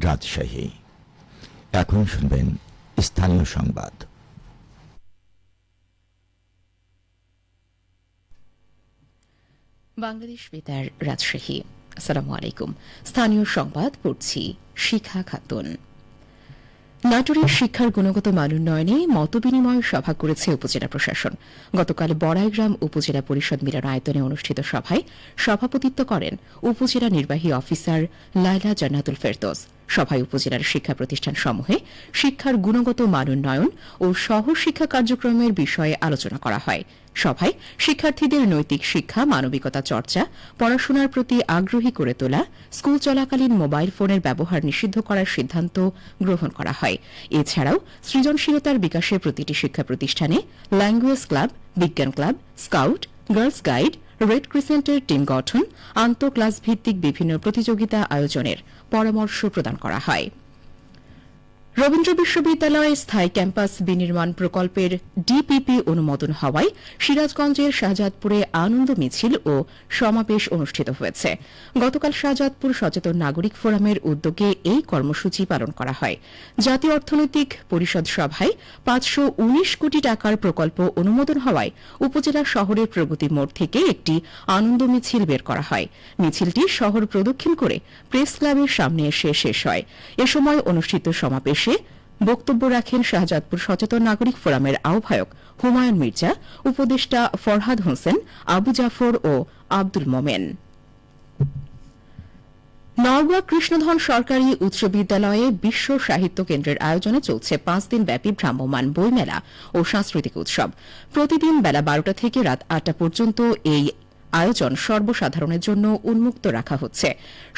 রাজশাহী। এখন শুনবেন স্থানীয় সংবাদ। বাংলাদেশ বেতার, রাজশাহী। আসসালামু আলাইকুম। স্থানীয় সংবাদ পড়ছি শিখা খাতুন। নাটোরের শিক্ষার গুণগত মান উন্নয়নে মতবিনিময় সভা করেছে উপজেলা প্রশাসন। গতকাল বড়াইগ্রাম উপজেলা পরিষদ মিলনায়তনে অনুষ্ঠিত সভায় সভাপতিত্ব করেন উপজেলা নির্বাহী অফিসার লায়লা জান্নাতুল ফেরদৌস। সভায় উপজেলার শিক্ষা প্রতিষ্ঠানসমূহে শিক্ষার গুণগত মান উন্নয়ন ও সহশিক্ষা কার্যক্রমের বিষয়ে আলোচনা করা হয়। সভায় শিক্ষার্থীদের নৈতিক শিক্ষা, মানবিকতা চর্চা, পড়াশোনার প্রতি আগ্রহী করে তোলা, স্কুল চলাকালীন মোবাইল ফোনের ব্যবহার নিষিদ্ধ করার সিদ্ধান্ত গ্রহণ করা হয়। এছাড়াও সৃজনশীলতার বিকাশে প্রতিটি শিক্ষা প্রতিষ্ঠানে ল্যাঙ্গুয়েজ ক্লাব, বিজ্ঞান club, scout, girls guide, red ক্রিসেন্টের টিম গঠন, আন্তঃক্লাস ভিত্তিক বিভিন্ন প্রতিযোগিতা আয়োজনের পরামর্শ প্রদান করা হয়। রবীন্দ্র বিশ্ববিদ্যালয়ে স্থায়ী ক্যাম্পাস বিনির্মাণ প্রকল্পের ডিপিপি অনুমোদন হওয়ায় সিরাজগঞ্জের শাহজাদপুরে আনন্দ মিছিল ও সমাবেশ অনুষ্ঠিত হয়েছে। গতকাল শাহজাদপুর সচেতন নাগরিক ফোরামের উদ্যোগে এই কর্মসূচি পালন করা হয়। জাতীয় অর্থনৈতিক পরিষদ সভায় ৫১৯ কোটি টাকার প্রকল্প অনুমোদন হওয়ায় উপজেলা শহরের প্রগতি মোড় থেকে একটি আনন্দ মিছিল বের করা হয়। মিছিলটি শহর প্রদক্ষিণ করে প্রেস ক্লাবের সামনে এসে শেষ হয়। এ সময় অনুষ্ঠিত সমাবেশে বক্তব্য রাখেন শাহজাদপুর সচেতন নাগরিক ফোরামের আহ্বায়ক হুমায়ুন মির্জা, উপদেষ্টা ফরহাদ হোসেন, আবু জাফর ও আব্দুল মোমেন। নওগাঁ কৃষ্ণধন সরকারি উচ্চ বিদ্যালয়ে বিশ্ব সাহিত্য কেন্দ্রের আয়োজনে চলছে ৫ দিনব্যাপী ভ্রাম্যমাণ বইমেলা ও সাংস্কৃতিক উৎসব। প্রতিদিন বেলা ১২টা থেকে রাত ৮টা পর্যন্ত এই আয়োজন সর্বসাধারণের জন্য উন্মুক্ত রাখা হচ্ছে।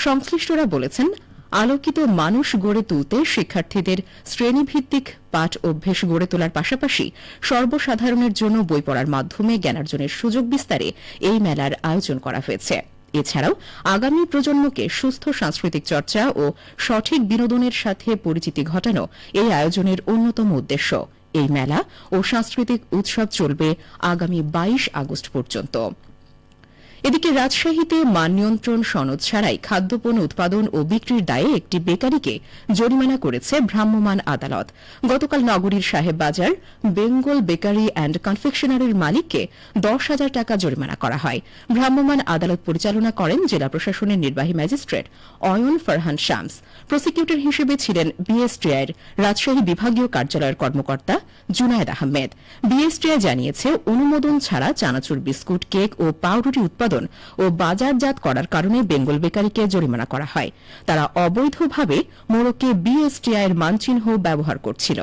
সংশ্লিষ্টরা বলেছেন, আলোকিত মানুষ গড়ে তুলতে শিক্ষার্থীদের শ্রেণীভিত্তিক পাঠ অভ্যেস গড়ে তোলার পাশাপাশি সর্বসাধারণের জন্য বই পড়ার মাধ্যমে জ্ঞানার্জনের সুযোগ বিস্তারে এই মেলার আয়োজন করা হয়েছে। এছাড়াও আগামী প্রজন্মকে সুস্থ সাংস্কৃতিক চর্চা ও সঠিক বিনোদনের সাথে পরিচিতি ঘটানো এই আয়োজনের অন্যতম উদ্দেশ্য। এই মেলা ও সাংস্কৃতিক উৎসব চলবে আগামী ২২ আগস্ট পর্যন্ত। এদিকে রাজশাহীতে মান নিয়ন্ত্রণ সনদ ছাড়াই খাদ্যপণ্য উৎপাদন ও বিক্রির দায়ে একটি বেকারিকে জরিমানা করেছে ভ্রাম্যমাণ আদালত। গতকাল নগরীর সাহেব বাজার বেঙ্গল বেকারি অ্যান্ড কনফেকশনারির মালিককে ১০,০০০ টাকা জরিমানা করা হয়। ভ্রাম্যমাণ আদালত পরিচালনা করেন জেলা প্রশাসনের নির্বাহী ম্যাজিস্ট্রেট অয়ন ফারহান শামস। প্রসিকিউটর হিসেবে ছিলেন বিএসটিআইর রাজশাহী বিভাগীয় কার্যালয়ের কর্মকর্তা জুনায়েদ আহমেদ। বিএসটিআই জানিয়েছে, অনুমোদন ছাড়া চানাচুর, বিস্কুট, কেক ও পাউরুটি উৎপাদন ও বাজারজাত করার কারণে বেঙ্গল বেকারিকে জরিমানা করা হয়। তারা অবৈধভাবে মোড়কে বিএসটিআইয়ের মানচিহ্ন ব্যবহার করছিল।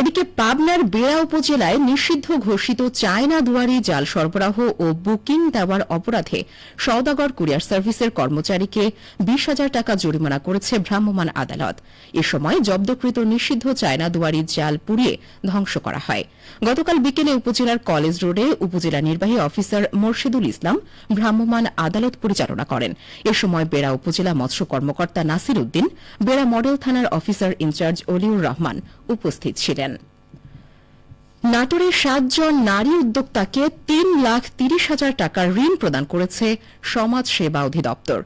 এদিকে পাবনার বেড়া উপজেলায় নিষিদ্ধ ঘোষিত চায়না দুয়ারি জাল সরবরাহ ও বুকিং দেওয়ার অপরাধে সওদাগর কুরিয়ার সার্ভিসের কর্মচারীকে ২০,০০০ টাকা জরিমানা করেছে ভ্রাম্যমাণ আদালত। এ সময় জব্দকৃত নিষিদ্ধ চায়না দুয়ারি জাল পুড়িয়ে ধ্বংস করা হয়। গতকাল বিকেলে উপজেলার কলেজ রোডে উপজেলা নির্বাহী অফিসার মোর্শেদুল ইসলাম ভ্রাম্যমাণ আদালত পরিচালনা করেন। এ সময় বেড়া উপজেলা মৎস্য কর্মকর্তা নাসির উদ্দিন, বেড়া মডেল থানার অফিসার ইনচার্জ অলিউর রহমান উপস্থিত ছিলেন। নাটোরে ৭ জন নারী উদ্যোক্তাকে ৩,৩০,০০০ টাকার ঋণ প্রদান করেছে সমাজ সেবা অধিদপ্তর।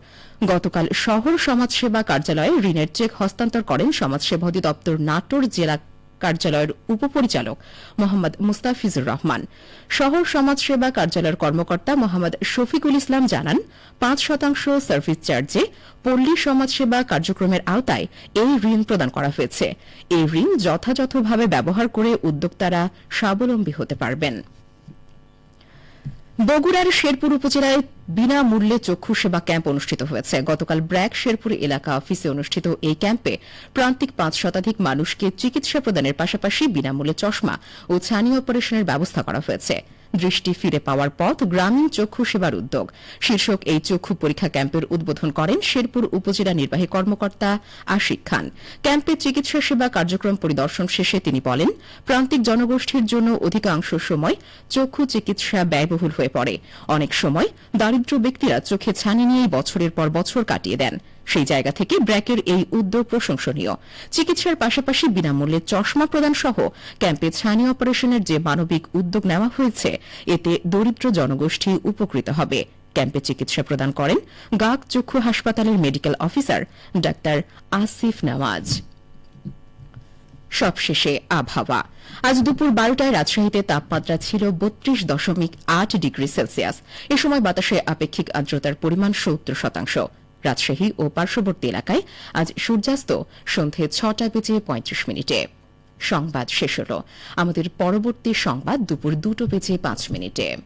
গতকাল শহর সমাজসেবা কার্যালয়ে ঋণের চেক হস্তান্তর করেন সমাজসেবা অধিদপ্তর নাটোর জেলা কার্যালয়ের উপপরিচালক মোহাম্মদ মুস্তাফিজুর রহমান। শহর সমাজসেবা কার্যালয়ের কর্মকর্তা মোহাম্মদ শফিকুল ইসলাম জানান, ৫% সার্ভিস চার্জে পল্লী সমাজসেবা কার্যক্রমের আওতায় এই ঋণ প্রদান করা হয়েছে। এই ঋণ যথাযথভাবে ব্যবহার করে উদ্যোক্তারা স্বাবলম্বী হতে পারবেন। বগুড়ার শেরপুর উপজেলায় বিনামূল্যে চক্ষু সেবা ক্যাম্প অনুষ্ঠিত হয়েছে। গতকাল ব্র্যাক শেরপুর এলাকা অফিসে অনুষ্ঠিত এই ক্যাম্পে প্রান্তিক ৫ শতাধিক মানুষকে চিকিৎসা প্রদানের পাশাপাশি বিনামূল্যে চশমা ও ছানি অপারেশনের ব্যবস্থা করা হয়েছে। দৃষ্টি ফিরে পাওয়ার পথ, গ্রামীণ চক্ষু সেবার উদ্যোগ শীর্ষক এই চক্ষু পরীক্ষা ক্যাম্পের উদ্বোধন করেন শেরপুর উপজেলা নির্বাহী কর্মকর্তা আশিক খান। ক্যাম্পে চিকিৎসা সেবা কার্যক্রম পরিদর্শন শেষে তিনি বলেন, প্রান্তিক জনগোষ্ঠীর জন্য অধিকাংশ সময় চক্ষু চিকিৎসা ব্যয়বহুল হয়ে পড়ে। অনেক সময় দারিদ্র্য ব্যক্তিরা চোখে ছানি নিয়েই বছরের পর বছর কাটিয়ে দেন। সেই জায়গা থেকে ব্র্যাকের এই উদ্যোগ প্রশংসনীয়। চিকিৎসার পাশাপাশি বিনামূল্যে চশমা প্রদান সহ ক্যাম্পে ছানি অপারেশনের যে মানবিক উদ্যোগ নেওয়া হয়েছে, এতে দরিদ্র জনগোষ্ঠী উপকৃত হবে। ক্যাম্পে চিকিৎসা প্রদান করেন গাক চক্ষু হাসপাতালের medical officer doctor Asif Nawaz. সবশেষে আবহাওয়া। আজ দুপুর 12টায় রাজশাহীতে তাপমাত্রা ছিল 32.8 ডিগ্রি সেলসিয়াস। এ সময় বাতাসে আপেক্ষিক আর্দ্রতার পরিমাণ 70%। রাজশাহী ও পার্শ্ববর্তী এলাকায় আজ সূর্যাস্ত সন্ধে 6:35 সংবাদ শেষ হল। আমাদের পরবর্তী সংবাদ দুপুর 2:05।